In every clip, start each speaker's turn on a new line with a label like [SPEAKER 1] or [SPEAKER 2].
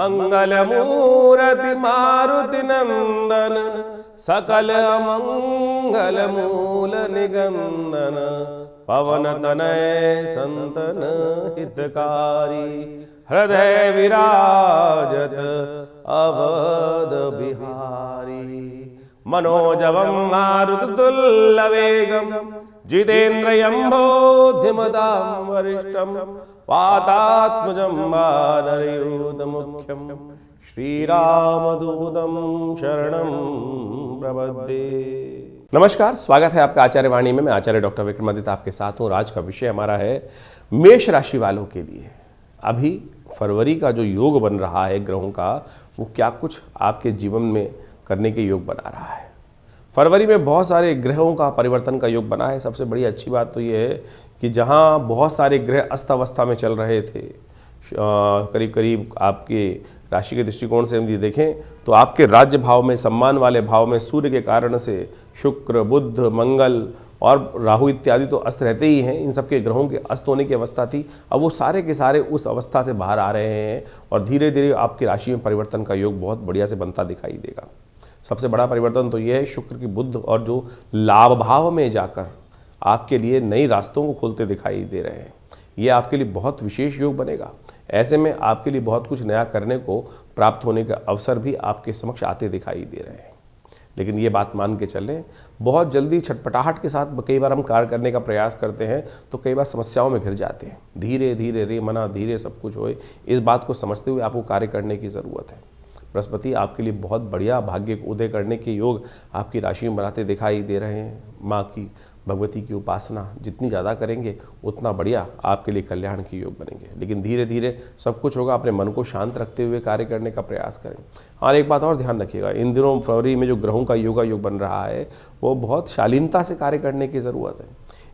[SPEAKER 1] मंगलमूर्ति मारुति नंदन सकल अमंगल मूल निगंदन पवन तनय संतन हितकारी हृदय विराजत अवध बिहारी मनोजवं मारुततुल्यवेगं जितेन्द्रियं बोधिमतां वरिष्ठं वातात्मजं वानरयूथमुख्यं श्रीरामदूतं शरणं प्रपद्ये। नमस्कार, स्वागत है आपका आचार्य वाणी में। मैं आचार्य डॉक्टर विक्रमादित्य आपके साथ हूँ। आज का विषय हमारा है मेष राशि वालों के लिए। अभी फरवरी का जो योग बन रहा है ग्रहों का, वो क्या कुछ आपके जीवन में करने के योग बना रहा है। फरवरी में बहुत सारे ग्रहों का परिवर्तन का योग बना है। सबसे बड़ी अच्छी बात तो ये है कि जहाँ बहुत सारे ग्रह अस्त अवस्था में चल रहे थे, करीब करीब आपके राशि के दृष्टिकोण से हम ये देखें तो आपके राज्य भाव में, सम्मान वाले भाव में सूर्य के कारण से शुक्र, बुध, मंगल और राहु इत्यादि तो अस्त रहते ही हैं। इन सब के ग्रहों के अस्त होने की अवस्था थी। अब वो सारे के सारे उस अवस्था से बाहर आ रहे हैं और धीरे धीरे आपकी राशि में परिवर्तन का योग बहुत बढ़िया से बनता दिखाई देगा। सबसे बड़ा परिवर्तन तो ये है शुक्र की बुध और जो लाभ भाव में जाकर आपके लिए नई रास्तों को खोलते दिखाई दे रहे हैं। ये आपके लिए बहुत विशेष योग बनेगा। ऐसे में आपके लिए बहुत कुछ नया करने को प्राप्त होने का अवसर भी आपके समक्ष आते दिखाई दे रहे हैं। लेकिन ये बात मान के चलें, बहुत जल्दी छटपटाहट के साथ कई बार हम कार्य करने का प्रयास करते हैं तो कई बार समस्याओं में घिर जाते हैं। धीरे धीरे रे मना धीरे सब कुछ होए, इस बात को समझते हुए आपको कार्य करने की ज़रूरत है। बृहस्पति आपके लिए बहुत बढ़िया भाग्य को उदय करने के योग आपकी राशि में बनाते दिखाई दे रहे हैं। माँ की, भगवती की उपासना जितनी ज़्यादा करेंगे उतना बढ़िया आपके लिए कल्याण के योग बनेंगे। लेकिन धीरे धीरे सब कुछ होगा। अपने मन को शांत रखते हुए कार्य करने का प्रयास करें। और एक बात और ध्यान रखिएगा, इन दिनों फरवरी में जो ग्रहों का योग बन रहा है वो बहुत शालीनता से कार्य करने की ज़रूरत है।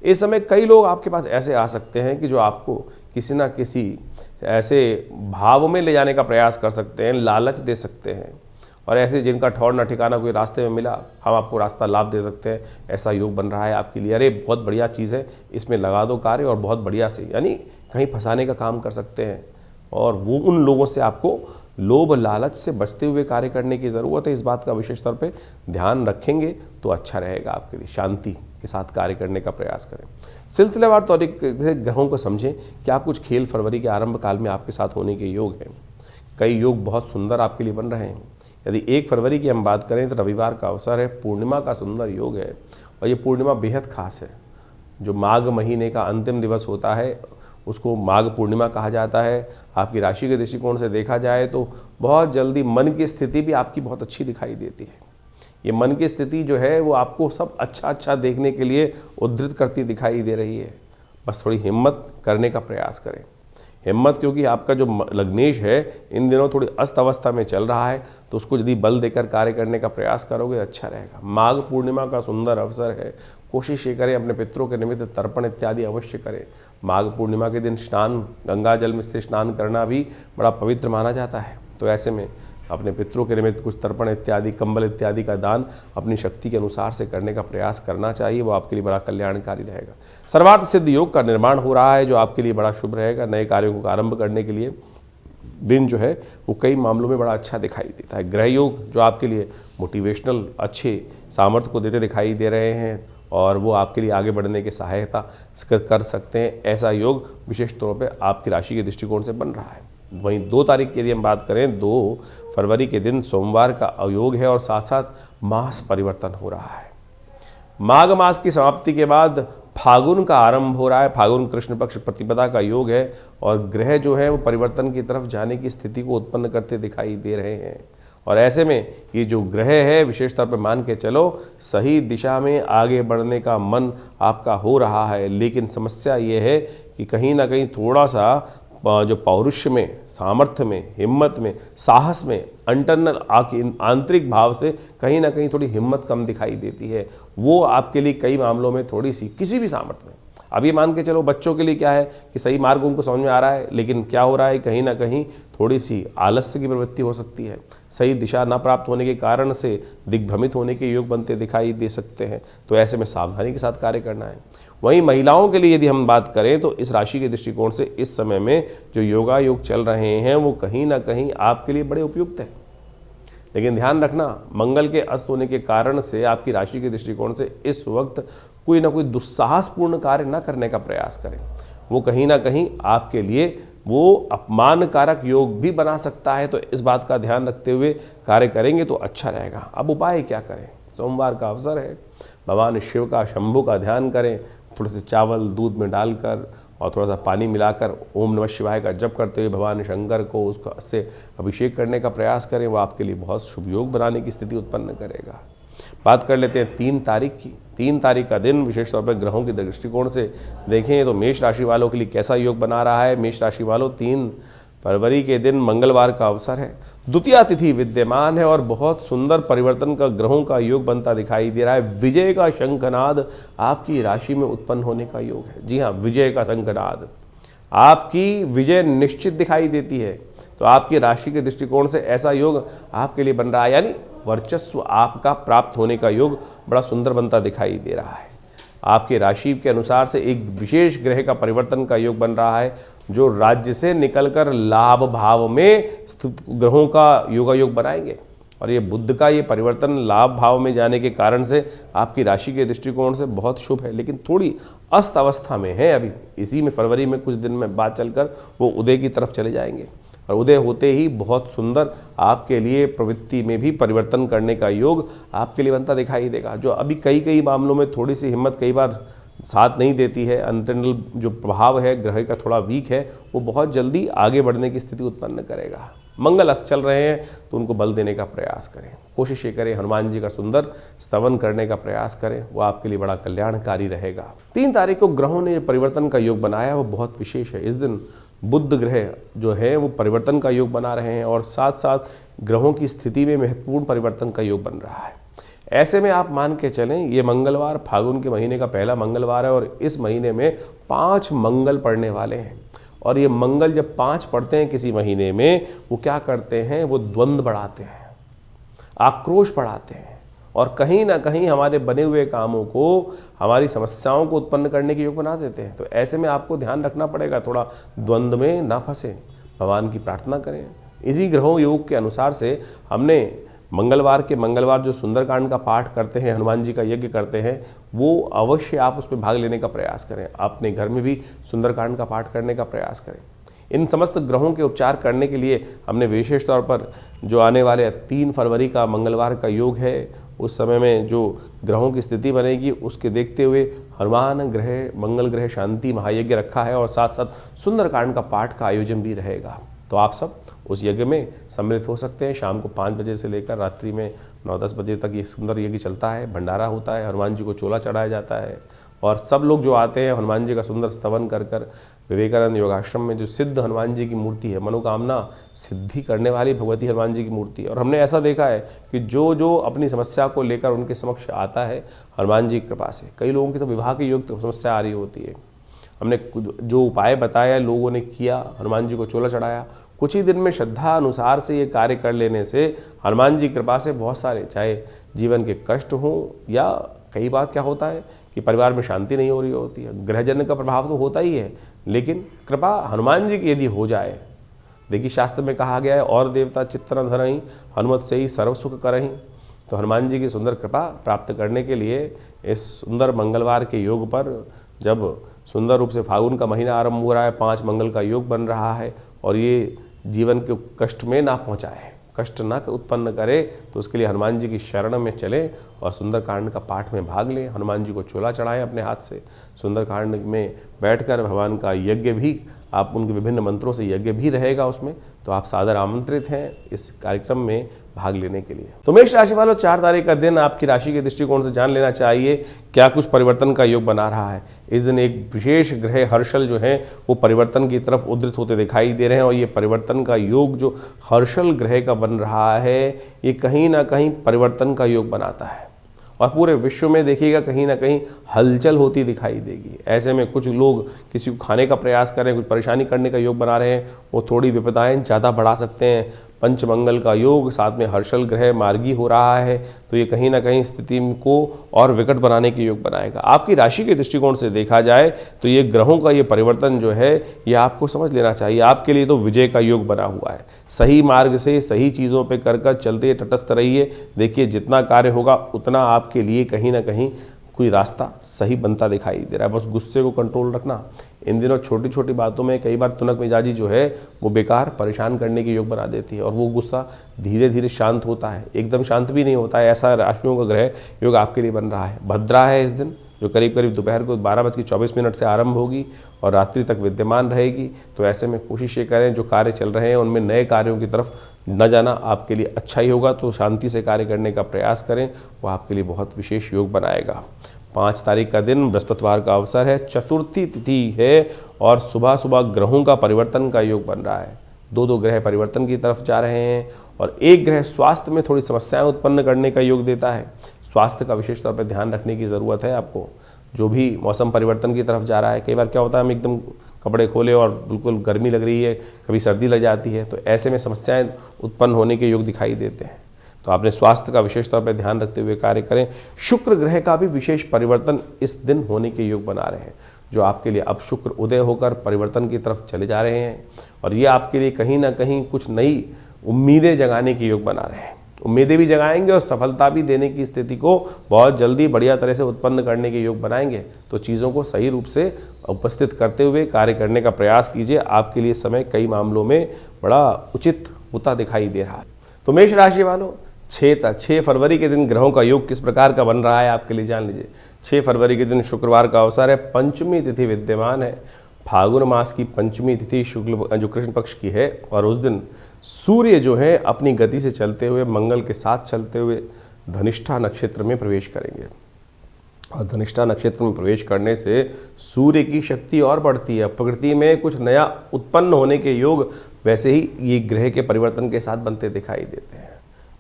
[SPEAKER 1] इस समय कई लोग आपके पास ऐसे आ सकते हैं कि जो आपको किसी ना किसी ऐसे भाव में ले जाने का प्रयास कर सकते हैं, लालच दे सकते हैं। और ऐसे जिनका ठौर न ठिकाना कोई रास्ते में मिला, हम आपको रास्ता लाभ दे सकते हैं, ऐसा योग बन रहा है आपके लिए। अरे बहुत बढ़िया चीज़ है, इसमें लगा दो कार्य और बहुत बढ़िया से, यानी कहीं फंसाने का काम कर सकते हैं। और वो उन लोगों से आपको लोभ लालच से बचते हुए कार्य करने की ज़रूरत है। इस बात का विशेष तौर पे ध्यान रखेंगे तो अच्छा रहेगा आपके लिए। शांति के साथ कार्य करने का प्रयास करें। सिलसिलेवार तरीके से ग्रहों को समझें कि आप कुछ खेल फरवरी के आरंभ काल में आपके साथ होने के योग हैं। कई योग बहुत सुंदर आपके लिए बन रहे हैं। यदि 1 फरवरी की हम बात करें तो रविवार का अवसर है, पूर्णिमा का सुंदर योग है। और ये पूर्णिमा बेहद खास है। जो माघ महीने का अंतिम दिवस होता है उसको माघ पूर्णिमा कहा जाता है। आपकी राशि के दृष्टिकोण से देखा जाए तो बहुत जल्दी मन की स्थिति भी आपकी बहुत अच्छी दिखाई देती है। ये मन की स्थिति जो है वो आपको सब अच्छा देखने के लिए उद्धृत करती दिखाई दे रही है। बस थोड़ी हिम्मत करने का प्रयास करें। हिम्मत, क्योंकि आपका जो लग्नेश है इन दिनों थोड़ी अस्त अवस्था में चल रहा है, तो उसको यदि बल देकर कार्य करने का प्रयास करोगे अच्छा रहेगा। माघ पूर्णिमा का सुंदर अवसर है। कोशिश ये करें अपने पितरों के निमित्त तर्पण इत्यादि अवश्य करें। माघ पूर्णिमा के दिन स्नान, गंगा जल में से स्नान करना भी बड़ा पवित्र माना जाता है। तो ऐसे में अपने पितरों के निमित्त कुछ तर्पण इत्यादि, कंबल इत्यादि का दान अपनी शक्ति के अनुसार से करने का प्रयास करना चाहिए। वो आपके लिए बड़ा कल्याणकारी रहेगा। सर्वार्थ सिद्ध योग का निर्माण हो रहा है जो आपके लिए बड़ा शुभ रहेगा। नए कार्यों को आरंभ करने के लिए दिन जो है वो कई मामलों में बड़ा अच्छा दिखाई देता है। ग्रह योग जो आपके लिए मोटिवेशनल अच्छे सामर्थ्य को देते दिखाई दे रहे हैं और वो आपके लिए आगे बढ़ने की सहायता कर सकते हैं। ऐसा योग विशेष तौर पर आपकी राशि के दृष्टिकोण से बन रहा है। वहीं 2 तारीख की यदि हम बात करें, 2 फरवरी के दिन सोमवार का अयोग है और साथ साथ मास परिवर्तन हो रहा है। माघ मास की समाप्ति के बाद फागुन का आरंभ हो रहा है। फागुन कृष्ण पक्ष प्रतिपदा का योग है और ग्रह जो है वो परिवर्तन की तरफ जाने की स्थिति को उत्पन्न करते दिखाई दे रहे हैं। और ऐसे में ये जो ग्रह है विशेष तौर पर मान के चलो सही दिशा में आगे बढ़ने का मन आपका हो रहा है। लेकिन समस्या ये है कि कहीं ना कहीं थोड़ा सा जो पौरुष में, सामर्थ्य में, हिम्मत में, साहस में, इंटरनल आंतरिक भाव से कहीं ना कहीं थोड़ी हिम्मत कम दिखाई देती है। वो आपके लिए कई मामलों में थोड़ी सी, किसी भी सामर्थ्य में अब ये मान के चलो बच्चों के लिए क्या है कि सही मार्ग उनको समझ में आ रहा है, लेकिन क्या हो रहा है कहीं ना कहीं थोड़ी सी आलस्य की प्रवृत्ति हो सकती है, सही दिशा न प्राप्त होने के कारण से दिग्भ्रमित होने के योग बनते दिखाई दे सकते हैं। तो ऐसे में सावधानी के साथ कार्य करना है। वहीं महिलाओं के लिए यदि हम बात करें तो इस राशि के दृष्टिकोण से इस समय में जो योगा योग चल रहे हैं वो कहीं ना कहीं आपके लिए बड़े उपयुक्त हैं। लेकिन ध्यान रखना, मंगल के अस्त होने के कारण से आपकी राशि के दृष्टिकोण से इस वक्त कोई ना कोई दुस्साहसपूर्ण कार्य न करने का प्रयास करें। वो कहीं ना कहीं आपके लिए वो अपमानकारक योग भी बना सकता है। तो इस बात का ध्यान रखते हुए कार्य करेंगे तो अच्छा रहेगा। अब उपाय क्या करें? सोमवार का अवसर है, भगवान शिव का, शंभु का ध्यान करें। थोड़े से चावल दूध में डालकर और थोड़ा सा पानी मिलाकर ओम नमः शिवाय का जप करते हुए भगवान शंकर को उससे अभिषेक करने का प्रयास करें। वो आपके लिए बहुत शुभ योग बनाने की स्थिति उत्पन्न करेगा। बात कर लेते हैं 3 तारीख की। 3 तारीख का दिन विशेष तौर पर ग्रहों के दृष्टिकोण से देखें तो मेष राशि वालों के लिए कैसा योग बना रहा है। मेष राशि वालों, 3 फरवरी के दिन मंगलवार का अवसर है, द्वितीया तिथि विद्यमान है और बहुत सुंदर परिवर्तन का ग्रहों का योग बनता दिखाई दे रहा है। विजय का शंखनाद आपकी राशि में उत्पन्न होने का योग है। जी हाँ, विजय का शंखनाद, आपकी विजय निश्चित दिखाई देती है। तो आपकी राशि के दृष्टिकोण से ऐसा योग आपके लिए बन रहा है, यानी वर्चस्व आपका प्राप्त होने का योग बड़ा सुंदर बनता दिखाई दे रहा है। आपके राशि के अनुसार से एक विशेष ग्रह का परिवर्तन का योग बन रहा है जो राज्य से निकलकर लाभ भाव में स्थित ग्रहों का योग बनाएंगे। और ये बुध का ये परिवर्तन लाभ भाव में जाने के कारण से आपकी राशि के दृष्टिकोण से बहुत शुभ है, लेकिन थोड़ी अस्त अवस्था में है अभी। इसी में फरवरी में कुछ दिन में बाद चलकर वो उदय की तरफ चले जाएंगे और उदय होते ही बहुत सुंदर आपके लिए प्रवृत्ति में भी परिवर्तन करने का योग आपके लिए बनता दिखाई देगा। जो अभी कई मामलों में थोड़ी सी हिम्मत कई बार साथ नहीं देती है, अंतर्नल जो प्रभाव है ग्रह का थोड़ा वीक है, वो बहुत जल्दी आगे बढ़ने की स्थिति उत्पन्न करेगा। मंगल अस्त चल रहे हैं तो उनको बल देने का प्रयास करें। कोशिश ये करें हनुमान जी का सुंदर स्तवन करने का प्रयास करें, वो आपके लिए बड़ा कल्याणकारी रहेगा। 3 तारीख को ग्रहों ने परिवर्तन का योग बनाया, वो बहुत विशेष है। इस दिन बुध ग्रह जो है वो परिवर्तन का योग बना रहे हैं और साथ साथ ग्रहों की स्थिति में महत्वपूर्ण परिवर्तन का योग बन रहा है। ऐसे में आप मान के चलें ये मंगलवार फागुन के महीने का पहला मंगलवार है और इस महीने में 5 मंगल पड़ने वाले हैं। और ये मंगल जब 5 पड़ते हैं किसी महीने में, वो क्या करते हैं, वो द्वंद्व बढ़ाते हैं, आक्रोश बढ़ाते हैं और कहीं ना कहीं हमारे बने हुए कामों को, हमारी समस्याओं को उत्पन्न करने के योग बना देते हैं। तो ऐसे में आपको ध्यान रखना पड़ेगा, थोड़ा द्वंद्व में ना फंसे, भगवान की प्रार्थना करें। इसी ग्रहों योग के अनुसार से हमने मंगलवार जो सुंदरकांड का पाठ करते हैं, हनुमान जी का यज्ञ करते हैं, वो अवश्य आप उसमें भाग लेने का प्रयास करें। अपने घर में भी सुंदरकांड का पाठ करने का प्रयास करें। इन समस्त ग्रहों के उपचार करने के लिए हमने विशेष तौर पर जो आने वाले 3 फरवरी का मंगलवार का योग है, उस समय में जो ग्रहों की स्थिति बनेगी उसके देखते हुए हनुमान ग्रह, मंगल ग्रह शांति महायज्ञ रखा है और साथ साथ सुंदरकांड का पाठ का आयोजन भी रहेगा। तो आप सब उस यज्ञ में सम्मिलित हो सकते हैं। शाम को 5 बजे से लेकर रात्रि में 9-10 बजे तक ये सुंदर यज्ञ चलता है, भंडारा होता है, हनुमान जी को चोला चढ़ाया जाता है और सब लोग जो आते हैं हनुमान जी का सुंदर स्तवन कर विवेकानंद योगाश्रम में जो सिद्ध हनुमान जी की मूर्ति है, मनोकामना सिद्धि करने वाली भगवती हनुमान जी की मूर्ति है। और हमने ऐसा देखा है कि जो अपनी समस्या को लेकर उनके समक्ष आता है हनुमान जी की कृपा से, कई लोगों की तो विवाह की योग समस्या आ रही होती है, हमने जो उपाय बताया लोगों ने किया, हनुमान जी को चोला चढ़ाया, कुछ ही दिन में श्रद्धा अनुसार से ये कार्य कर लेने से हनुमान जी की कृपा से बहुत सारे, चाहे जीवन के कष्ट हों या कई बार क्या होता है कि परिवार में शांति नहीं हो रही होती है, ग्रहजन का प्रभाव तो होता ही है, लेकिन कृपा हनुमान जी की यदि हो जाए, देखिए शास्त्र में कहा गया है और देवता चित्त न धरहीं हनुमत से ही सर्व सुख करहीं। तो हनुमान जी की सुंदर कृपा प्राप्त करने के लिए इस सुंदर मंगलवार के योग पर, जब सुंदर रूप से फागुन का महीना आरंभ हो रहा है, 5 मंगल का योग बन रहा है और ये जीवन के कष्ट में ना पहुंचाए, कष्ट ना उत्पन्न करे, तो उसके लिए हनुमान जी की शरण में चले और सुंदरकांड का पाठ में भाग लें। हनुमान जी को चोला चढ़ाएं अपने हाथ से, सुंदरकांड में बैठकर भगवान का यज्ञ भी, आप उनके विभिन्न मंत्रों से यज्ञ भी रहेगा उसमें, तो आप सादर आमंत्रित हैं इस कार्यक्रम में भाग लेने के लिए। तो मेष राशि वालों, 4 तारीख का दिन आपकी राशि के दृष्टिकोण से जान लेना चाहिए क्या कुछ परिवर्तन का योग बना रहा है। इस दिन एक विशेष ग्रह हर्षल जो है वो परिवर्तन की तरफ उद्धृत होते दिखाई दे रहे हैं और ये परिवर्तन का योग जो हर्षल ग्रह का बन रहा है, ये कहीं ना कहीं परिवर्तन का योग बनाता है और पूरे विश्व में देखिएगा कहीं ना कहीं हलचल होती दिखाई देगी। ऐसे में कुछ लोग किसी को खाने का प्रयास कर रहे हैं, कुछ परेशानी करने का योग बना रहे हैं, वो थोड़ी विपदाएं ज़्यादा बढ़ा सकते हैं। पंचमंगल का योग, साथ में हर्षल ग्रह मार्गी हो रहा है, तो ये कहीं ना कहीं स्थिति को और विकट बनाने के योग बनाएगा। आपकी राशि के दृष्टिकोण से देखा जाए तो ये ग्रहों का ये परिवर्तन जो है ये आपको समझ लेना चाहिए। आपके लिए तो विजय का योग बना हुआ है। सही मार्ग से सही चीज़ों पे कर चलते तटस्थ रहिए। देखिए जितना कार्य होगा उतना आपके लिए कहीं ना कहीं कोई रास्ता सही बनता दिखाई दे रहा है। बस गुस्से को कंट्रोल रखना। इन दिनों छोटी छोटी बातों में कई बार तुनक मिजाजी जो है वो बेकार परेशान करने के योग बना देती है, और वो गुस्सा धीरे धीरे शांत होता है, एकदम शांत भी नहीं होता है। ऐसा राशियों का ग्रह योग आपके लिए बन रहा है। भद्रा है इस दिन, जो करीब करीब दोपहर को 12:24 से आरंभ होगी और रात्रि तक विद्यमान रहेगी। तो ऐसे में कोशिश ये करें जो कार्य चल रहे हैं उनमें नए कार्यों की तरफ न जाना आपके लिए अच्छा ही होगा। तो शांति से कार्य करने का प्रयास करें, वो आपके लिए बहुत विशेष योग बनाएगा। 5 तारीख का दिन बृहस्पतिवार का अवसर है, चतुर्थी तिथि है और सुबह सुबह ग्रहों का परिवर्तन का योग बन रहा है। 2 ग्रह परिवर्तन की तरफ जा रहे हैं और एक ग्रह स्वास्थ्य में थोड़ी समस्याएं उत्पन्न करने का योग देता है। स्वास्थ्य का विशेष तौर पर ध्यान रखने की ज़रूरत है आपको। जो भी मौसम परिवर्तन की तरफ जा रहा है, कई बार क्या होता है हम एकदम कपड़े खोले और बिल्कुल गर्मी लग रही है, कभी सर्दी लग जाती है, तो ऐसे में समस्याएं उत्पन्न होने के योग दिखाई देते हैं। तो आपने स्वास्थ्य का विशेष तौर पर ध्यान रखते हुए कार्य करें। शुक्र ग्रह का भी विशेष परिवर्तन इस दिन होने के योग बना रहे हैं, जो आपके लिए अब शुक्र उदय होकर परिवर्तन की तरफ चले जा रहे हैं और ये आपके लिए कहीं ना कहीं कुछ नई उम्मीदें जगाने के योग बना रहे हैं। उम्मीदें भी जगाएंगे और सफलता भी देने की स्थिति को बहुत जल्दी बढ़िया तरह से उत्पन्न करने के योग बनाएंगे। तो चीज़ों को सही रूप से उपस्थित करते हुए कार्य करने का प्रयास कीजिए। आपके लिए समय कई मामलों में बड़ा उचित होता दिखाई दे रहा है। तो मेष राशि वालों, 6 फरवरी के दिन ग्रहों का योग किस प्रकार का बन रहा है आपके लिए जान लीजिए। 6 फरवरी के दिन शुक्रवार का अवसर है, पंचमी तिथि विद्यमान है। फागुन मास की पंचमी तिथि शुक्ल जो कृष्ण पक्ष की है, और उस दिन सूर्य जो है अपनी गति से चलते हुए, मंगल के साथ चलते हुए धनिष्ठा नक्षत्र में प्रवेश करेंगे। और धनिष्ठा नक्षत्र में प्रवेश करने से सूर्य की शक्ति और बढ़ती है। प्रकृति में कुछ नया उत्पन्न होने के योग वैसे ही ये ग्रह के परिवर्तन के साथ बनते दिखाई देते हैं,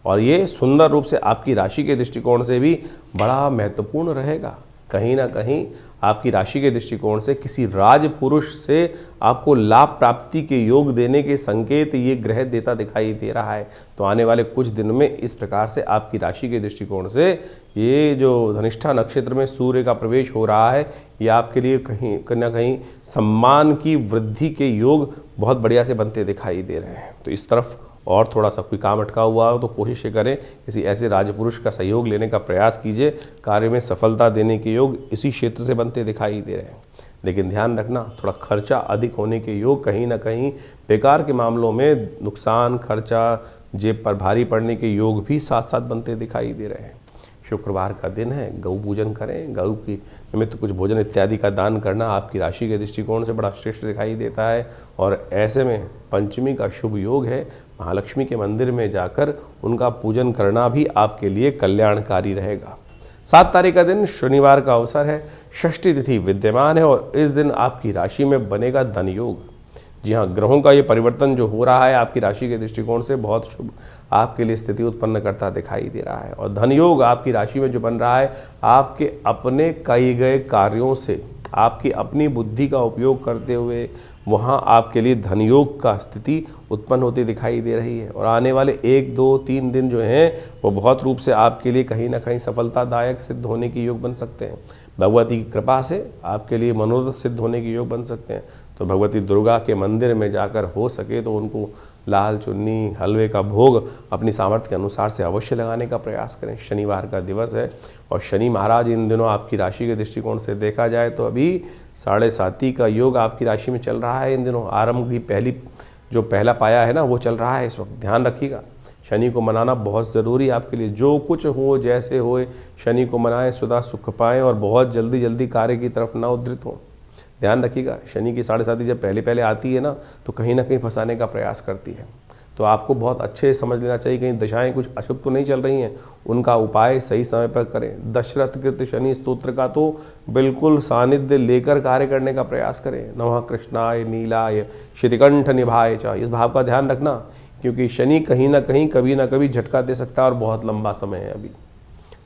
[SPEAKER 1] और ये सुंदर रूप से आपकी राशि के दृष्टिकोण से भी बड़ा महत्वपूर्ण रहेगा। कहीं ना कहीं आपकी राशि के दृष्टिकोण से किसी राजपुरुष से आपको लाभ प्राप्ति के योग देने के संकेत ये ग्रह देता दिखाई दे रहा है। तो आने वाले कुछ दिन में इस प्रकार से आपकी राशि के दृष्टिकोण से ये जो धनिष्ठा नक्षत्र में सूर्य का प्रवेश हो रहा है, ये आपके लिए कहीं ना कहीं सम्मान की वृद्धि के योग बहुत बढ़िया से बनते दिखाई दे रहे हैं। तो इस तरफ और थोड़ा सा कोई काम अटका हुआ हो तो कोशिश करें किसी ऐसे राजपुरुष का सहयोग लेने का प्रयास कीजिए। कार्य में सफलता देने के योग इसी क्षेत्र से बनते दिखाई दे रहे हैं। लेकिन ध्यान रखना, थोड़ा खर्चा अधिक होने के योग, कहीं ना कहीं बेकार के मामलों में नुकसान, खर्चा, जेब पर भारी पड़ने के योग भी साथ साथ बनते दिखाई दे रहे हैं। शुक्रवार का दिन है, गौ पूजन करें। गौ की निमित्त कुछ भोजन इत्यादि का दान करना आपकी राशि के दृष्टिकोण से बड़ा श्रेष्ठ दिखाई देता है। और ऐसे में पंचमी का शुभ योग है, महालक्ष्मी के मंदिर में जाकर उनका पूजन करना भी आपके लिए कल्याणकारी रहेगा। 7 तारीख का दिन शनिवार का अवसर है, षष्ठी तिथि विद्यमान है और इस दिन आपकी राशि में बनेगा धन योग। जी हाँ, ग्रहों का ये परिवर्तन जो हो रहा है आपकी राशि के दृष्टिकोण से बहुत शुभ आपके लिए स्थिति उत्पन्न करता दिखाई दे रहा है। और धन योग आपकी राशि में जो बन रहा है, आपके अपने किए गए कार्यों से, आपकी अपनी बुद्धि का उपयोग करते हुए वहाँ आपके लिए धन योग का स्थिति उत्पन्न होती दिखाई दे रही है। और आने वाले 1, 2, 3 दिन जो हैं वो बहुत रूप से आपके लिए कहीं ना कहीं सफलतादायक सिद्ध होने के योग बन सकते हैं। भगवती की कृपा से आपके लिए मनोरथ सिद्ध होने के योग बन सकते हैं। तो भगवती दुर्गा के मंदिर में जाकर हो सके तो उनको लाल चुन्नी, हलवे का भोग अपनी सामर्थ्य के अनुसार से अवश्य लगाने का प्रयास करें। शनिवार का दिवस है और शनि महाराज इन दिनों आपकी राशि के दृष्टिकोण से देखा जाए तो अभी 7.5 का योग आपकी राशि में चल रहा है। इन दिनों आरंभ की पहला पाया है ना, वो चल रहा है इस वक्त। ध्यान रखिएगा, शनि को मनाना बहुत ज़रूरी है आपके लिए। जो कुछ हो, जैसे होए, शनि को मनाएं, सदा सुख पाएं और बहुत जल्दी कार्य की तरफ ना उद्धृत हों। ध्यान रखिएगा, शनि की 7.5 जब पहले आती है ना, तो कहीं ना कहीं फंसाने का प्रयास करती है। तो आपको बहुत अच्छे समझ लेना चाहिए कहीं दशाएं कुछ अशुभ तो नहीं चल रही हैं, उनका उपाय सही समय पर करें। दशरथ कृत शनि स्तोत्र का तो बिल्कुल सानिध्य लेकर कार्य करने का प्रयास करें। नमः कृष्णाय नीलाय श्रीकंठ निभाय च, इस भाव का ध्यान रखना, क्योंकि शनि कहीं ना कहीं कभी ना कभी झटका दे सकता है और बहुत लंबा समय है अभी।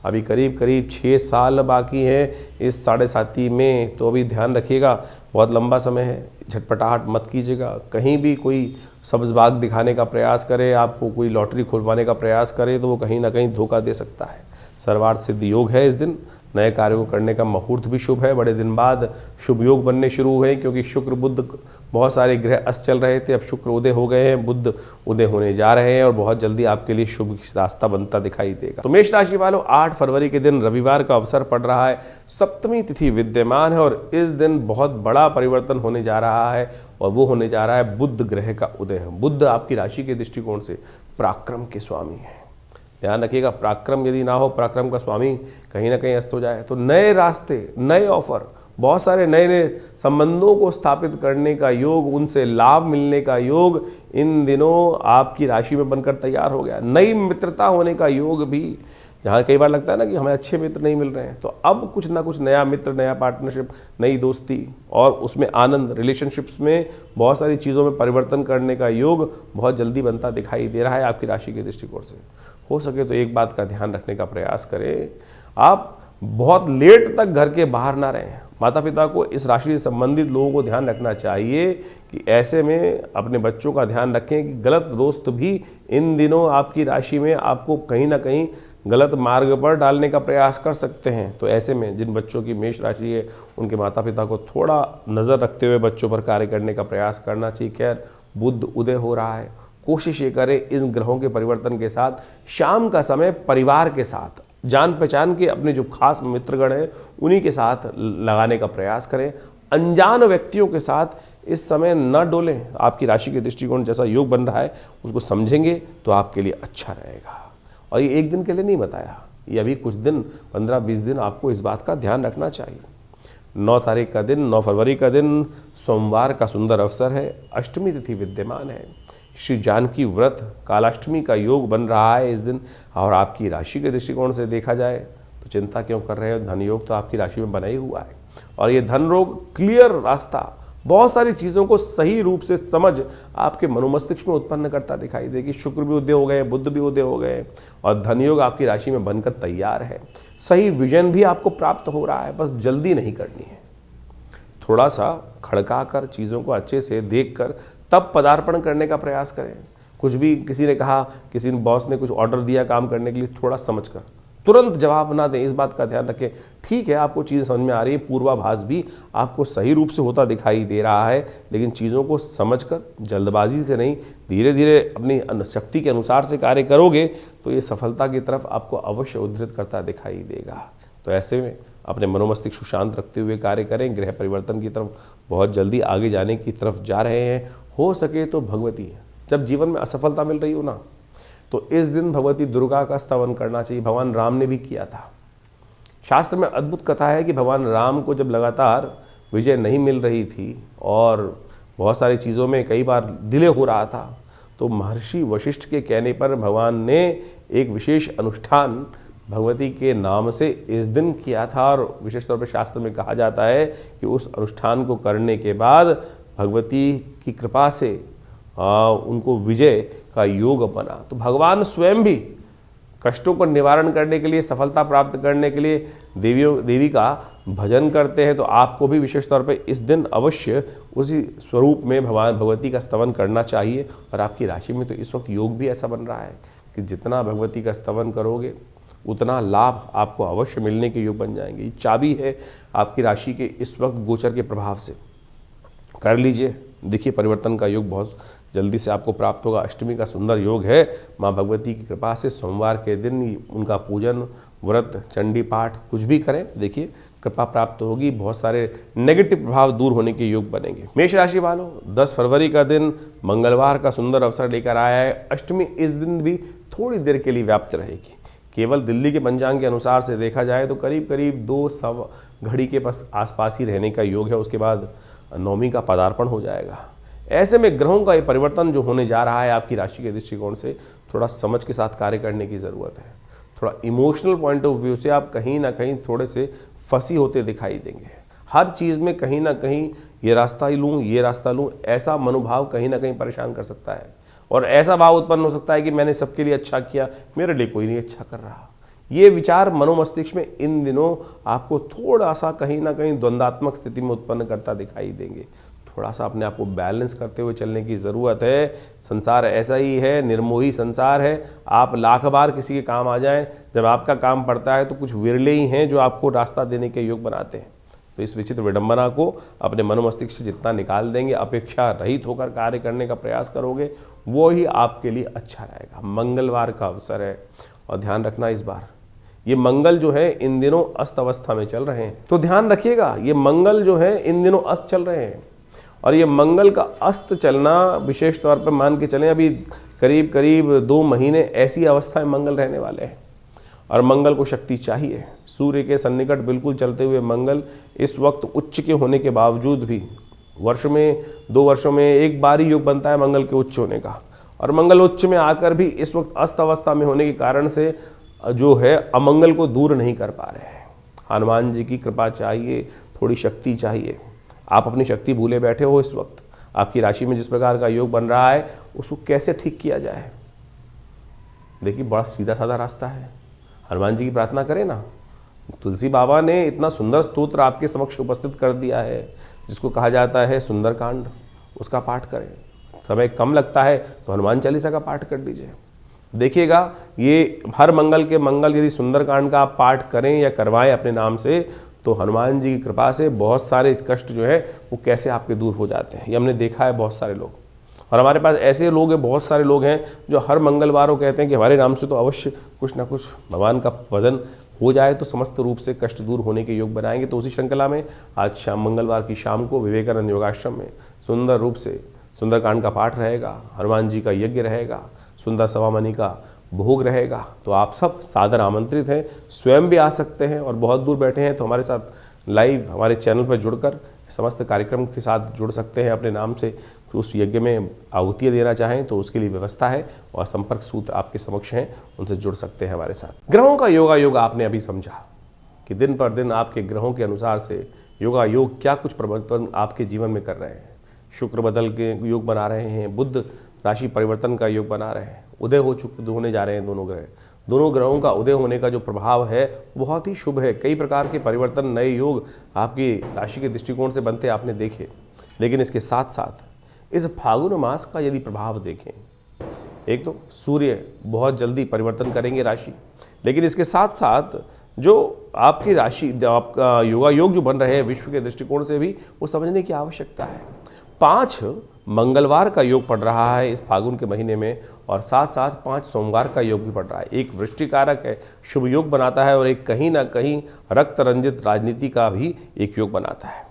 [SPEAKER 1] अभी करीब करीब 6 साल बाकी हैं इस साढ़े साती में, तो अभी ध्यान रखिएगा, बहुत लंबा समय है। झटपटाहट मत कीजिएगा, कहीं भी कोई सब्ज़ बाग दिखाने का प्रयास करे, आपको कोई लॉटरी खुलवाने का प्रयास करे तो वो कहीं ना कहीं धोखा दे सकता है। सर्वार्थ सिद्ध योग है इस दिन, नए कार्यों को करने का मुहूर्त भी शुभ है। बड़े दिन बाद शुभ योग बनने शुरू हुए, क्योंकि शुक्र बुध बहुत सारे ग्रह अस्त चल रहे थे, अब शुक्र उदय हो गए हैं, बुध उदय होने जा रहे हैं और बहुत जल्दी आपके लिए शुभ रास्ता बनता दिखाई देगा। तो मेष राशि वालों, 8 फरवरी के दिन रविवार का अवसर पड़ रहा है, सप्तमी तिथि विद्यमान है और इस दिन बहुत बड़ा परिवर्तन होने जा रहा है और वो होने जा रहा है बुध ग्रह का उदय है। बुध आपकी राशि के दृष्टिकोण से पराक्रम के स्वामी है। ध्यान रखिएगा, पराक्रम यदि ना हो, पराक्रम का स्वामी कहीं ना कहीं अस्त हो जाए तो नए रास्ते, नए ऑफर, बहुत सारे नए नए संबंधों को स्थापित करने का योग, उनसे लाभ मिलने का योग इन दिनों आपकी राशि में बनकर तैयार हो गया। नई मित्रता होने का योग भी, जहाँ कई बार लगता है ना कि हमें अच्छे मित्र नहीं मिल रहे हैं, तो अब कुछ ना कुछ नया मित्र, नया पार्टनरशिप, नई दोस्ती और उसमें आनंद, रिलेशनशिप्स में बहुत सारी चीज़ों में परिवर्तन करने का योग बहुत जल्दी बनता दिखाई दे रहा है आपकी राशि के दृष्टिकोण से। हो सके तो एक बात का ध्यान रखने का प्रयास करें, आप बहुत लेट तक घर के बाहर ना रहें। माता पिता को, इस राशि से संबंधित लोगों को ध्यान रखना चाहिए कि ऐसे में अपने बच्चों का ध्यान रखें कि गलत दोस्त भी इन दिनों आपकी राशि में आपको कहीं ना कहीं गलत मार्ग पर डालने का प्रयास कर सकते हैं। तो ऐसे में जिन बच्चों की मेष राशि है, उनके माता पिता को थोड़ा नज़र रखते हुए बच्चों पर कार्य करने का प्रयास करना चाहिए। खैर, बुध उदय हो रहा है, कोशिश ये करें इन ग्रहों के परिवर्तन के साथ शाम का समय परिवार के साथ, जान पहचान के अपने जो खास मित्रगण हैं उन्हीं के साथ लगाने का प्रयास करें। अनजान व्यक्तियों के साथ इस समय न डोलें। आपकी राशि के दृष्टिकोण जैसा योग बन रहा है उसको समझेंगे तो आपके लिए अच्छा रहेगा। और ये एक दिन के लिए नहीं बताया, ये अभी कुछ दिन, 15-20 दिन आपको इस बात का ध्यान रखना चाहिए। 9 तारीख का दिन, 9 फरवरी का दिन सोमवार का सुंदर अवसर है, अष्टमी तिथि विद्यमान है। श्री जानकी व्रत कालाष्टमी का योग बन रहा है इस दिन। और आपकी राशि के दृष्टिकोण से देखा जाए तो चिंता क्यों कर रहे हो, धन योग तो आपकी राशि में बना ही हुआ है और ये धन योग क्लियर रास्ता, बहुत सारी चीज़ों को सही रूप से समझ आपके मनोमस्तिष्क में उत्पन्न करता दिखाई देगी। शुक्र भी उदय हो गए, बुध भी उदय हो गए और धन योग आपकी राशि में बनकर तैयार है। सही विजन भी आपको प्राप्त हो रहा है, बस जल्दी नहीं करनी है। थोड़ा सा खड़का कर, चीज़ों को अच्छे से देख कर तब पदार्पण करने का प्रयास करें। कुछ भी किसी ने कहा, किसी ने बॉस ने कुछ ऑर्डर दिया काम करने के लिए, थोड़ा समझ कर तुरंत जवाब ना दें, इस बात का ध्यान रखें। ठीक है, आपको चीज़ समझ में आ रही है, पूर्वाभास भी आपको सही रूप से होता दिखाई दे रहा है, लेकिन चीज़ों को समझकर जल्दबाजी से नहीं, धीरे धीरे अपनी शक्ति के अनुसार से कार्य करोगे तो ये सफलता की तरफ आपको अवश्य उद्धृत करता दिखाई देगा। तो ऐसे में अपने मनोमस्तिष्क शांत रखते हुए कार्य करें। ग्रह परिवर्तन की तरफ बहुत जल्दी आगे जाने की तरफ जा रहे हैं। हो सके तो भगवती, जब जीवन में असफलता मिल रही हो ना, तो इस दिन भगवती दुर्गा का स्तवन करना चाहिए। भगवान राम ने भी किया था। शास्त्र में अद्भुत कथा है कि भगवान राम को जब लगातार विजय नहीं मिल रही थी और बहुत सारी चीज़ों में कई बार डिले हो रहा था, तो महर्षि वशिष्ठ के कहने पर भगवान ने एक विशेष अनुष्ठान भगवती के नाम से इस दिन किया था। और विशेष तौर पर शास्त्र में कहा जाता है कि उस अनुष्ठान को करने के बाद भगवती की कृपा से उनको विजय का योग बना। तो भगवान स्वयं भी कष्टों को निवारण करने के लिए, सफलता प्राप्त करने के लिए देवी का भजन करते हैं। तो आपको भी विशेष तौर पर इस दिन अवश्य उसी स्वरूप में भगवान भगवती का स्तवन करना चाहिए। और आपकी राशि में तो इस वक्त योग भी ऐसा बन रहा है कि जितना भगवती का स्तवन करोगे उतना लाभ आपको अवश्य मिलने के योग बन जाएंगे। ये चाबी है आपकी राशि के इस वक्त गोचर के प्रभाव से। कर लीजिए, देखिए परिवर्तन का योग बहुत जल्दी से आपको प्राप्त होगा। अष्टमी का सुंदर योग है, माँ भगवती की कृपा से सोमवार के दिन उनका पूजन, व्रत, चंडी पाठ कुछ भी करें, देखिए कृपा प्राप्त होगी। बहुत सारे नेगेटिव प्रभाव दूर होने के योग बनेंगे। मेष राशि वालों, 10 फरवरी का दिन मंगलवार का सुंदर अवसर लेकर आया है। अष्टमी इस दिन भी थोड़ी देर के लिए व्याप्त रहेगी। केवल दिल्ली के पंचांग के अनुसार से देखा जाए तो करीब करीब 2 सवा घड़ी के आसपास ही रहने का योग है। उसके बाद नवमी का पदार्पण हो जाएगा। ऐसे में ग्रहों का ये परिवर्तन जो होने जा रहा है आपकी राशि के दृष्टिकोण से, थोड़ा समझ के साथ कार्य करने की ज़रूरत है। थोड़ा इमोशनल पॉइंट ऑफ व्यू से आप कहीं ना कहीं थोड़े से फंसी होते दिखाई देंगे। हर चीज़ में कहीं ना कहीं ये रास्ता ही लूँ, ये रास्ता लूँ, ऐसा मनोभाव कहीं ना कहीं परेशान कर सकता है। और ऐसा भाव उत्पन्न हो सकता है कि मैंने सबके लिए अच्छा किया, मेरे लिए कोई नहीं अच्छा कर रहा। ये विचार मनोमस्तिष्क में इन दिनों आपको थोड़ा सा कहीं ना कहीं द्वंद्वात्मक स्थिति में उत्पन्न करता दिखाई देंगे। थोड़ा सा अपने आप को बैलेंस करते हुए चलने की ज़रूरत है। संसार ऐसा ही है, निर्मोही संसार है। आप लाख बार किसी के काम आ जाएं, जब आपका काम पड़ता है तो कुछ विरले ही हैं जो आपको रास्ता देने के योग बनाते हैं। तो इस विचित्र विडंबना को अपने मनोमस्तिष्क से जितना निकाल देंगे, अपेक्षा रहित होकर कार्य करने का प्रयास करोगे, वो ही आपके लिए अच्छा रहेगा। मंगलवार का अवसर है और ध्यान रखना इस बार ये मंगल जो है इन दिनों अस्त अवस्था में चल रहे हैं, तो ध्यान रखिएगा ये मंगल जो है इन दिनों अस्त चल रहे हैं। और ये मंगल का अस्त चलना विशेष तौर पर मान के चलें, अभी करीब करीब 2 महीने ऐसी अवस्था में मंगल रहने वाले हैं और मंगल को शक्ति चाहिए। सूर्य के सन्निकट बिल्कुल चलते हुए मंगल इस वक्त उच्च के होने के बावजूद भी वर्ष में 2 वर्षों में एक बार ही योग बनता है मंगल के उच्च होने का, और मंगल उच्च में आकर भी इस वक्त अस्त अवस्था में होने के कारण से जो है अमंगल को दूर नहीं कर पा रहे हैं। हनुमान जी की कृपा चाहिए, थोड़ी शक्ति चाहिए। आप अपनी शक्ति भूले बैठे हो इस वक्त। आपकी राशि में जिस प्रकार का योग बन रहा है उसको कैसे ठीक किया जाए, देखिए बड़ा सीधा साधा रास्ता है। हनुमान जी की प्रार्थना करें ना। तुलसी बाबा ने इतना सुंदर स्तोत्र आपके समक्ष उपस्थित कर दिया है जिसको कहा जाता है सुंदरकांड, उसका पाठ करें। समय कम लगता है तो हनुमान चालीसा का पाठ कर लीजिए। देखिएगा ये हर मंगल के मंगल यदि सुंदरकांड का आप पाठ करें या करवाएं अपने नाम से, तो हनुमान जी की कृपा से बहुत सारे कष्ट जो है वो कैसे आपके दूर हो जाते हैं। ये हमने देखा है बहुत सारे लोग, और हमारे पास ऐसे लोग हैं, बहुत सारे लोग हैं जो हर मंगलवार को कहते हैं कि हमारे नाम से तो अवश्य कुछ ना कुछ भगवान का भजन हो जाए तो समस्त रूप से कष्ट दूर होने के योग बनाएंगे। तो उसी श्रृंखला में आज शाम मंगलवार की शाम को विवेकानंद योगाश्रम में सुंदर रूप से सुंदरकांड का पाठ रहेगा, हनुमान जी का यज्ञ रहेगा, सुंदर सवामणि का भोग रहेगा। तो आप सब सादर आमंत्रित हैं, स्वयं भी आ सकते हैं, और बहुत दूर बैठे हैं तो हमारे साथ लाइव हमारे चैनल पर जुड़कर समस्त कार्यक्रम के साथ जुड़ सकते हैं। अपने नाम से उस यज्ञ में आहुतियाँ देना चाहें तो उसके लिए व्यवस्था है, और संपर्क सूत्र आपके समक्ष हैं, उनसे जुड़ सकते हैं हमारे साथ। ग्रहों का योग आपने अभी समझा कि दिन पर दिन आपके ग्रहों के अनुसार से योग क्या कुछ परिवर्तन आपके जीवन में कर रहे हैं। शुक्र बदल के योग बना रहे हैं, बुध राशि परिवर्तन का योग बना रहे हैं, उदय होने जा रहे हैं दोनों ग्रह। दोनों ग्रहों का उदय होने का जो प्रभाव है बहुत ही शुभ है। कई प्रकार के परिवर्तन, नए योग आपकी राशि के दृष्टिकोण से बनते आपने देखे। लेकिन इसके साथ साथ इस फागुन मास का यदि प्रभाव देखें, एक तो सूर्य बहुत जल्दी परिवर्तन करेंगे राशि, लेकिन इसके साथ साथ जो आपकी राशि, आपका योग जो बन रहे हैं विश्व के दृष्टिकोण से भी वो समझने की आवश्यकता है। 5 मंगलवार का योग पड़ रहा है इस फागुन के महीने में, और साथ साथ 5 सोमवार का योग भी पड़ रहा है। एक वृश्चिकारक है, शुभ योग बनाता है, और एक कहीं ना कहीं रक्त रंजित राजनीति का भी एक योग बनाता है।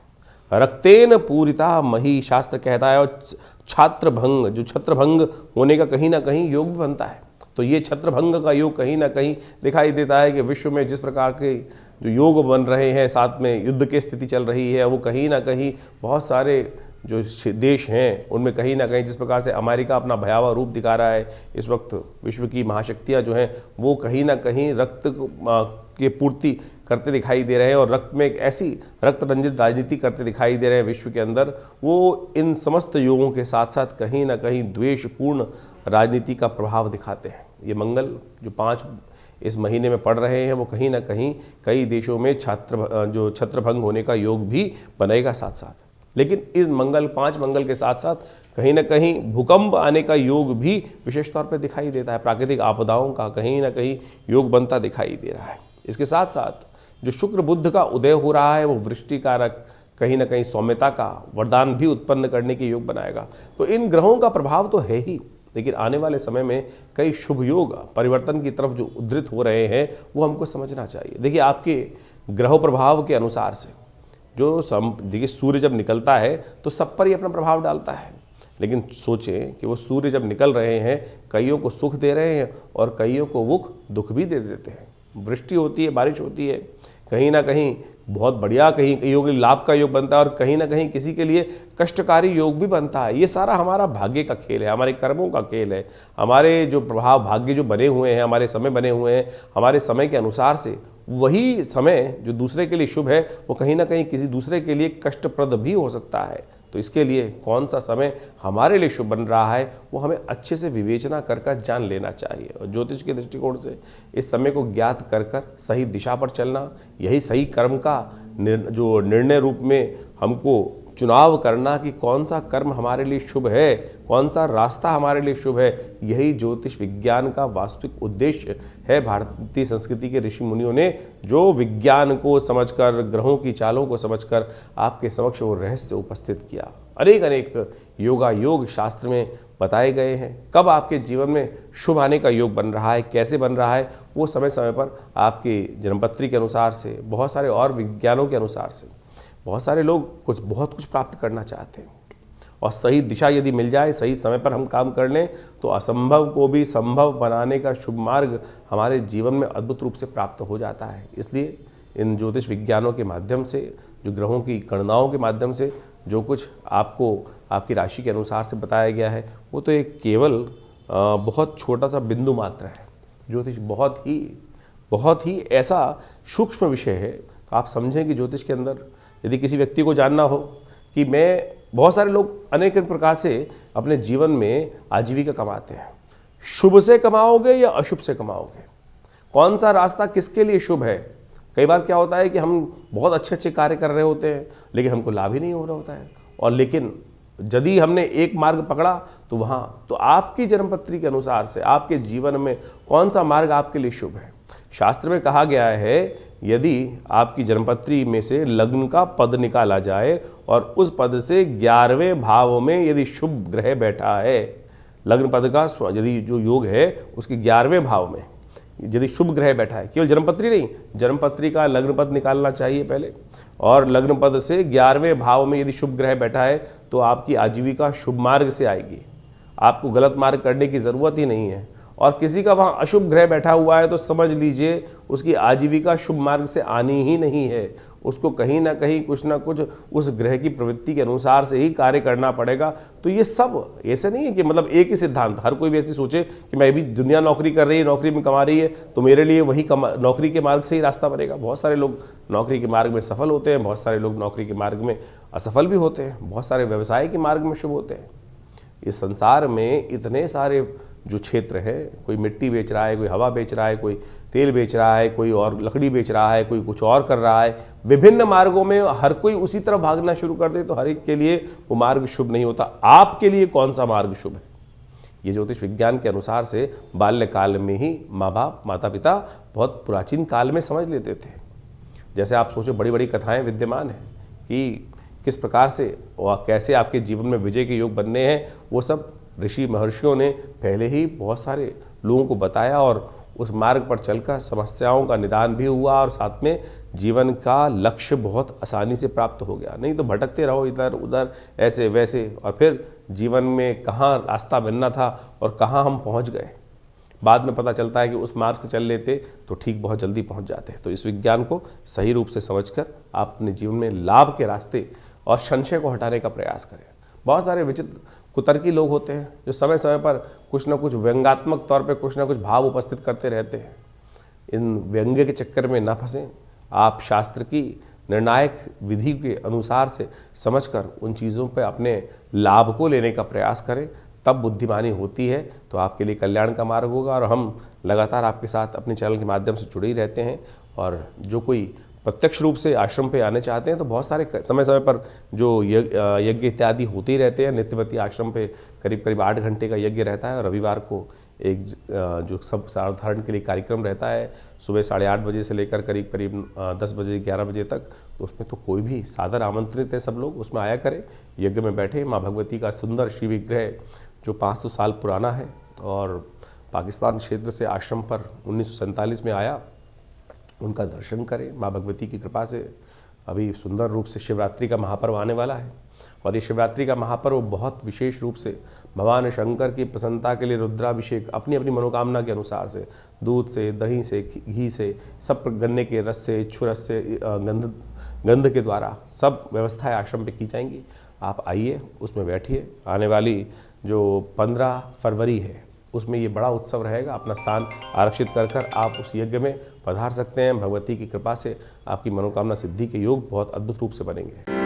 [SPEAKER 1] रक्तेन पूरिता मही शास्त्र कहता है, और छात्रभंग, जो छत्रभंग होने का कहीं ना कहीं योग भी बनता है। तो ये छत्रभंग का योग कहीं ना कहीं दिखाई देता है कि विश्व में जिस प्रकार के जो योग बन रहे हैं, साथ में युद्ध की स्थिति चल रही है, वो कहीं ना कहीं बहुत सारे जो देश हैं उनमें कहीं ना कहीं, जिस प्रकार से अमेरिका अपना भयावह रूप दिखा रहा है इस वक्त, विश्व की महाशक्तियां जो हैं वो कहीं ना कहीं रक्त की पूर्ति करते दिखाई दे रहे हैं, और रक्त में एक ऐसी रक्त रंजित राजनीति करते दिखाई दे रहे हैं विश्व के अंदर। वो इन समस्त योगों के साथ साथ कहीं ना कहीं द्वेषपूर्ण राजनीति का प्रभाव दिखाते हैं। ये मंगल जो 5 इस महीने में पड़ रहे हैं वो कहीं ना कहीं कई देशों में छत्रभंग होने का योग भी बनेगा साथ साथ। लेकिन इस 5 मंगल के साथ साथ कहीं ना कहीं भूकंप आने का योग भी विशेष तौर पर दिखाई देता है। प्राकृतिक आपदाओं का कहीं ना कहीं योग बनता दिखाई दे रहा है। इसके साथ साथ जो शुक्र बुध का उदय हो रहा है वो वृष्टिकारक कहीं ना कहीं सौम्यता का वरदान भी उत्पन्न करने के योग बनाएगा। तो इन ग्रहों का प्रभाव तो है ही, लेकिन आने वाले समय में कई शुभ योग परिवर्तन की तरफ जो उद्धृत हो रहे हैं वो हमको समझना चाहिए। देखिए आपके ग्रह प्रभाव के अनुसार से जो देखिए सूर्य जब निकलता है तो सब पर ही अपना प्रभाव डालता है, लेकिन सोचें कि वो सूर्य जब निकल रहे हैं कईयों को सुख दे रहे हैं और कईयों को वो दुख भी दे देते हैं। वृष्टि होती है, बारिश होती है, कहीं ना कहीं बहुत बढ़िया, कहीं योग लाभ का योग बनता है, और कहीं ना कहीं किसी के लिए कष्टकारी योग भी बनता है। ये सारा हमारा भाग्य का खेल है, हमारे कर्मों का खेल है। हमारे जो प्रभाव भाग्य जो बने हुए हैं, हमारे समय बने हुए हैं, हमारे समय के अनुसार से वही समय जो दूसरे के लिए शुभ है वो कहीं ना कहीं किसी दूसरे के लिए कष्टप्रद भी हो सकता है। तो इसके लिए कौन सा समय हमारे लिए शुभ बन रहा है वो हमें अच्छे से विवेचना कर जान लेना चाहिए। और ज्योतिष के दृष्टिकोण से इस समय को ज्ञात कर सही दिशा पर चलना, यही सही कर्म का जो निर्णय रूप में हमको चुनाव करना कि कौन सा कर्म हमारे लिए शुभ है, कौन सा रास्ता हमारे लिए शुभ है, यही ज्योतिष विज्ञान का वास्तविक उद्देश्य है। भारतीय संस्कृति के ऋषि मुनियों ने जो विज्ञान को समझकर, ग्रहों की चालों को समझकर आपके समक्ष वो रहस्य उपस्थित किया। अनेक अनेक योगा योग शास्त्र में बताए गए हैं। कब आपके जीवन में शुभ आने का योग बन रहा है, कैसे बन रहा है, वो समय समय पर आपकी जन्मपत्री के अनुसार से, बहुत सारे और विज्ञानों के अनुसार से बहुत सारे लोग बहुत कुछ प्राप्त करना चाहते हैं। और सही दिशा यदि मिल जाए, सही समय पर हम काम कर लें तो असंभव को भी संभव बनाने का शुभ मार्ग हमारे जीवन में अद्भुत रूप से प्राप्त हो जाता है। इसलिए इन ज्योतिष विज्ञानों के माध्यम से, जो ग्रहों की गणनाओं के माध्यम से जो कुछ आपको आपकी राशि के अनुसार से बताया गया है, वो तो एक केवल बहुत छोटा सा बिंदु मात्र है। ज्योतिष बहुत ही ऐसा सूक्ष्म विषय है। तो आप समझें कि ज्योतिष के अंदर यदि किसी व्यक्ति को जानना हो कि बहुत सारे लोग अनेक प्रकार से अपने जीवन में आजीविका कमाते हैं। शुभ से कमाओगे या अशुभ से कमाओगे, कौन सा रास्ता किसके लिए शुभ है? कई बार क्या होता है कि हम बहुत अच्छे कार्य कर रहे होते हैं लेकिन हमको लाभ ही नहीं हो रहा होता है। और लेकिन यदि हमने एक मार्ग पकड़ा तो आपकी जन्मपत्री के अनुसार से आपके जीवन में कौन सा मार्ग आपके लिए शुभ है। शास्त्र में कहा गया है, यदि आपकी जन्मपत्री में से लग्न का पद निकाला जाए और उस पद से 11वें भाव में यदि शुभ ग्रह बैठा है, लग्न पद का यदि जो योग है उसके 11वें भाव में यदि शुभ ग्रह बैठा है, केवल जन्मपत्री नहीं, जन्मपत्री का लग्न पद निकालना चाहिए पहले, और लग्न पद से 11वें भाव में यदि शुभ ग्रह बैठा है तो आपकी आजीविका शुभ मार्ग से आएगी। आपको गलत मार्ग करने की ज़रूरत ही नहीं है। और किसी का वहाँ अशुभ ग्रह बैठा हुआ है तो समझ लीजिए उसकी आजीविका शुभ मार्ग से आनी ही नहीं है। उसको कहीं ना कहीं कुछ ना कुछ उस ग्रह की प्रवृत्ति के अनुसार से ही कार्य करना पड़ेगा। तो ये सब ऐसे नहीं है कि मतलब एक ही सिद्धांत, हर कोई भी ऐसे सोचे कि मैं भी दुनिया नौकरी कर रही है, नौकरी में कमा रही है तो मेरे लिए वही नौकरी के मार्ग से ही रास्ता बनेगा। बहुत सारे लोग नौकरी के मार्ग में सफल होते हैं, बहुत सारे लोग नौकरी के मार्ग में असफल भी होते हैं, बहुत सारे व्यवसाय के मार्ग में शुभ होते हैं। इस संसार में इतने सारे जो क्षेत्र है, कोई मिट्टी बेच रहा है, कोई हवा बेच रहा है, कोई तेल बेच रहा है, कोई और लकड़ी बेच रहा है, कोई कुछ और कर रहा है, विभिन्न मार्गों में हर कोई उसी तरफ भागना शुरू कर दे तो हर एक के लिए वो मार्ग शुभ नहीं होता। आपके लिए कौन सा मार्ग शुभ है, ये ज्योतिष विज्ञान के अनुसार से बाल्यकाल में ही माँ बाप माता पिता बहुत प्राचीन काल में समझ लेते थे। जैसे आप सोचो, बड़ी बड़ी कथाएँ विद्यमान हैं कि किस प्रकार से और कैसे आपके जीवन में विजय के योग बनने हैं, वो सब ऋषि महर्षियों ने पहले ही बहुत सारे लोगों को बताया और उस मार्ग पर चलकर समस्याओं का निदान भी हुआ और साथ में जीवन का लक्ष्य बहुत आसानी से प्राप्त हो गया। नहीं तो भटकते रहो इधर उधर ऐसे वैसे, और फिर जीवन में कहाँ रास्ता बनना था और कहाँ हम पहुँच गए। बाद में पता चलता है कि उस मार्ग से चल लेते तो ठीक बहुत जल्दी पहुँच जाते। तो इस विज्ञान को सही रूप से समझकर आप अपने जीवन में लाभ के रास्ते और संशय को हटाने का प्रयास करें। बहुत सारे विचित्र कुतर्की लोग होते हैं जो समय समय पर कुछ ना कुछ व्यंग्यात्मक तौर पे कुछ ना कुछ भाव उपस्थित करते रहते हैं। इन व्यंग्य के चक्कर में ना फंसें। आप शास्त्र की निर्णायक विधि के अनुसार से समझकर उन चीज़ों पे अपने लाभ को लेने का प्रयास करें, तब बुद्धिमानी होती है तो आपके लिए कल्याण का मार्ग होगा। और हम लगातार आपके साथ अपने चैनल के माध्यम से जुड़े ही रहते हैं। और जो कोई प्रत्यक्ष रूप से आश्रम पे आने चाहते हैं तो बहुत सारे समय समय पर जो यज्ञ इत्यादि होते ही रहते हैं। नित्यवती आश्रम पे करीब 8 घंटे का यज्ञ रहता है। रविवार को एक जो सब साधारण के लिए कार्यक्रम रहता है सुबह 8:30 बजे से लेकर करीब 10 बजे 11 बजे तक। तो उसमें तो कोई भी सादर आमंत्रित है, सब लोग उसमें आया करें, यज्ञ में बैठे। माँ भगवती का सुंदर शिव विग्रह जो 500 साल पुराना है और पाकिस्तान क्षेत्र से आश्रम पर 1947 में आया, उनका दर्शन करें। माँ भगवती की कृपा से अभी सुंदर रूप से शिवरात्रि का महापर्व आने वाला है और ये शिवरात्रि का महापर्व बहुत विशेष रूप से भगवान शंकर की प्रसन्नता के लिए रुद्राभिषेक अपनी अपनी मनोकामना के अनुसार से दूध से, दही से, घी से, सब गन्ने के रस से, इच्छुरस से, गंध के द्वारा सब व्यवस्थाएं आश्रम पे की जाएंगी। आप आइए, उसमें बैठिए। आने वाली जो 15 फरवरी है उसमें ये बड़ा उत्सव रहेगा। अपना स्थान आरक्षित कर आप उस यज्ञ में पधार सकते हैं। भगवती की कृपा से आपकी मनोकामना सिद्धि के योग बहुत अद्भुत रूप से बनेंगे।